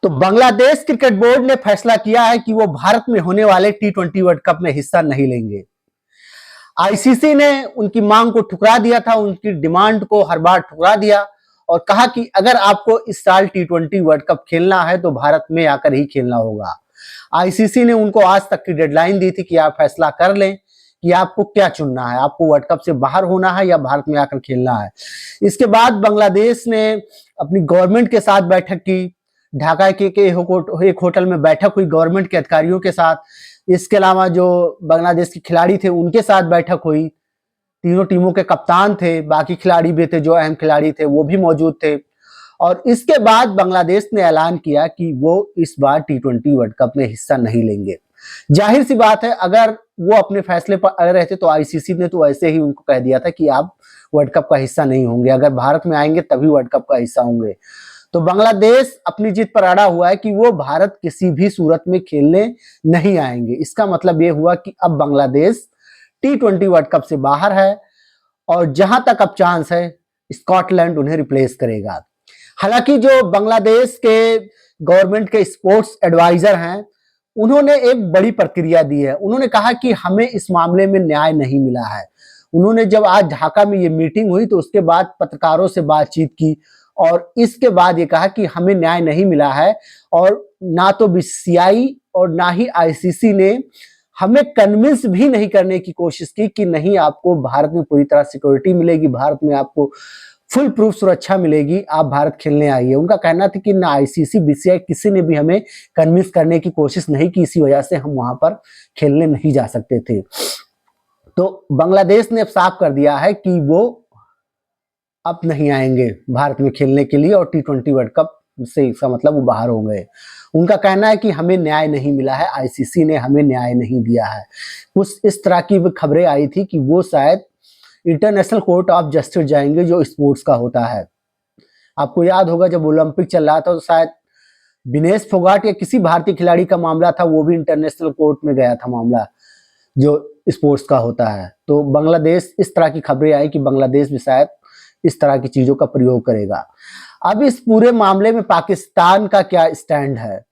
तो Bangladesh cricket board ने फैसला किया है कि वो भारत में होने वाले T20 वर्ल्ड कप में हिस्सा नहीं लेंगे। आईसीसी ने उनकी मांग को ठुकरा दिया था, उनकी डिमांड को हर बार ठुकरा दिया और कहा कि अगर आपको इस साल T20 वर्ल्ड कप खेलना है तो भारत में आकर ही खेलना होगा। आईसीसी ने उनको आज तक की डेडलाइन दी थी कि आप फैसला कर लें कि आपको क्या चुनना है, आपको वर्ल्ड कप से बाहर होना है या भारत में आकर खेलना है। इसके बाद बांग्लादेश ने अपनी गवर्नमेंट के साथ बैठक की, ढाका के एक होटल में बैठक हुई गवर्नमेंट के अधिकारियों के साथ। इसके अलावा जो बांग्लादेश के खिलाड़ी थे उनके साथ बैठक हुई, तीनों टीमों के कप्तान थे, बाकी खिलाड़ी भी थे, जो अहम खिलाड़ी थे वो भी मौजूद थे। और इसके बाद बांग्लादेश ने ऐलान किया कि वो इस बार T20 वर्ल्ड कप में हिस्सा नहीं लेंगे। जाहिर सी बात है, अगर वो अपने फैसले पर अड़े रहते तो आईसीसी ने तो ऐसे ही उनको कह दिया था कि आप वर्ल्ड कप का हिस्सा नहीं होंगे, अगर भारत में आएंगे तभी वर्ल्ड कप का हिस्सा होंगे। तो बांग्लादेश अपनी जीत पर अड़ा हुआ है कि वो भारत किसी भी सूरत में खेलने नहीं आएंगे। इसका मतलब ये हुआ कि अब बांग्लादेश T20 वर्ल्ड कप से बाहर है और जहां तक अब चांस है स्कॉटलैंड उन्हें रिप्लेस करेगा। हालांकि जो बांग्लादेश के गवर्नमेंट के स्पोर्ट्स एडवाइजर हैं उन्होंने एक बड़ी प्रतिक्रिया दी है। उन्होंने कहा कि हमें इस मामले में न्याय नहीं मिला है। उन्होंने जब आज ढाका में ये मीटिंग हुई तो उसके बाद पत्रकारों से बातचीत की और इसके बाद ये कहा कि हमें न्याय नहीं मिला है और ना तो बीसीसीआई और ना ही आईसीसी ने हमें कन्विंस भी नहीं करने की कोशिश की कि नहीं, आपको भारत में पूरी तरह सिक्योरिटी मिलेगी, भारत में आपको फुल प्रूफ सुरक्षा मिलेगी, आप भारत खेलने आइए। उनका कहना था कि ना आईसीसी बीसीसीआई किसी ने भी हमें कन्विंस करने की कोशिश नहीं की, इसी वजह से हम वहां पर खेलने नहीं जा सकते थे। तो बांग्लादेश ने अब साफ कर दिया है कि वो अब नहीं आएंगे भारत में खेलने के लिए और T20 वर्ल्ड कप से इसका मतलब वो बाहर हो गए। उनका कहना है कि हमें न्याय नहीं मिला है, आईसीसी ने हमें न्याय नहीं दिया है। कुछ इस तरह की खबरें आई थी कि वो शायद इंटरनेशनल कोर्ट ऑफ जस्टिस जाएंगे जो स्पोर्ट्स का होता है। आपको याद होगा जब ओलंपिक चल रहा था तो शायद विनेश फोगाट या किसी भारतीय खिलाड़ी का मामला था, वो भी इंटरनेशनल कोर्ट में गया था मामला जो स्पोर्ट्स का होता है। तो बांग्लादेश, इस तरह की खबरें आई कि बांग्लादेश भी शायद इस तरह की चीजों का प्रयोग करेगा। अब इस पूरे मामले में पाकिस्तान का क्या स्टैंड है?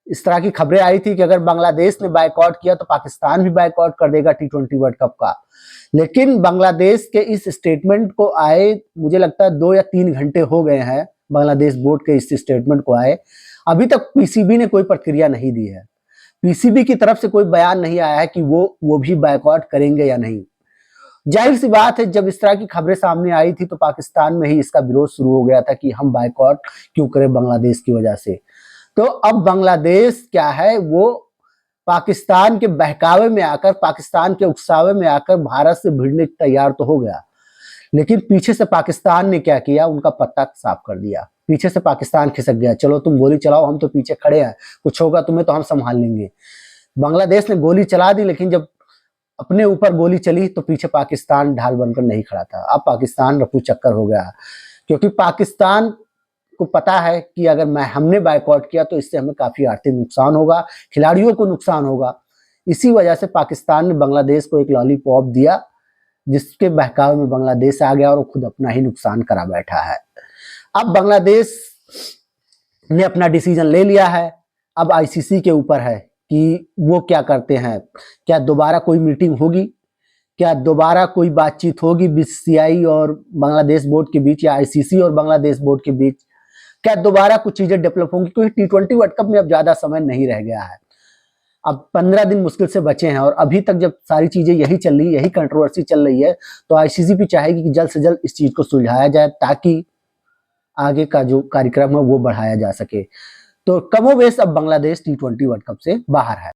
इस तरह की खबरें आई थी कि अगर बांग्लादेश ने बायकॉट किया तो पाकिस्तान भी बायकॉट कर देगा T20 वर्ल्ड कप का। लेकिन बांग्लादेश के इस स्टेटमेंट को आए मुझे लगता है 2 या 3 घंटे हो गए हैं बांग्लादेश बोर्ड के इस स्टेटमेंट को आए, अभी तक पीसीबी ने कोई प्रतिक्रिया नहीं दी है। पीसीबी की तरफ से कोई बयान नहीं आया है कि वो भी बायकॉट करेंगे या नहीं। जाहिर सी बात है, जब इस तरह की खबरें सामने आई थी तो पाकिस्तान में ही इसका विरोध शुरू हो गया था कि हम बायकॉट क्यों करें बांग्लादेश की वजह से। तो अब बांग्लादेश क्या है, वो पाकिस्तान के बहकावे में आकर, पाकिस्तान के उकसावे में आकर भारत से भिड़ने तैयार तो हो गया, लेकिन पीछे से पाकिस्तान ने क्या किया, उनका पत्ता साफ कर दिया। पीछे से पाकिस्तान खिसक गया, चलो तुम गोली चलाओ, हम तो पीछे खड़े हैं, कुछ होगा तुम्हें तो हम संभाल लेंगे। बांग्लादेश ने गोली चला दी, लेकिन जब अपने ऊपर गोली चली तो पीछे पाकिस्तान ढाल बनकर नहीं खड़ा था। अब पाकिस्तान रफू चक्कर हो गया, क्योंकि पाकिस्तान को पता है कि अगर हमने बायकॉट किया तो इससे हमें काफी आर्थिक नुकसान होगा, खिलाड़ियों को नुकसान होगा। इसी वजह से पाकिस्तान ने बांग्लादेश को एक लॉलीपॉप दिया, जिसके बहकावे में बांग्लादेश आ गया और वो खुद अपना ही नुकसान करा बैठा है। अब बांग्लादेश ने अपना डिसीजन ले लिया है, अब आईसीसी के ऊपर है कि वो क्या करते हैं। क्या दोबारा कोई मीटिंग होगी, क्या दोबारा कोई बातचीत होगी बीसीसीआई और बांग्लादेश बोर्ड के बीच, या आईसीसी और बांग्लादेश बोर्ड के बीच, क्या दोबारा कुछ चीजें डेवलप होंगी? क्योंकि T20 वर्ल्ड कप में अब ज्यादा समय नहीं रह गया है, अब 15 दिन मुश्किल से बचे हैं और अभी तक जब सारी चीजें यही चल रही, यही कंट्रोवर्सी चल रही है, तो आईसीसी भी चाहेगी कि जल्द से जल्द इस चीज को सुलझाया जाए ताकि आगे का जो कार्यक्रम है वो बढ़ाया जा सके। तो कमोबेश अब बांग्लादेश T20 वर्ल्ड कप से बाहर है।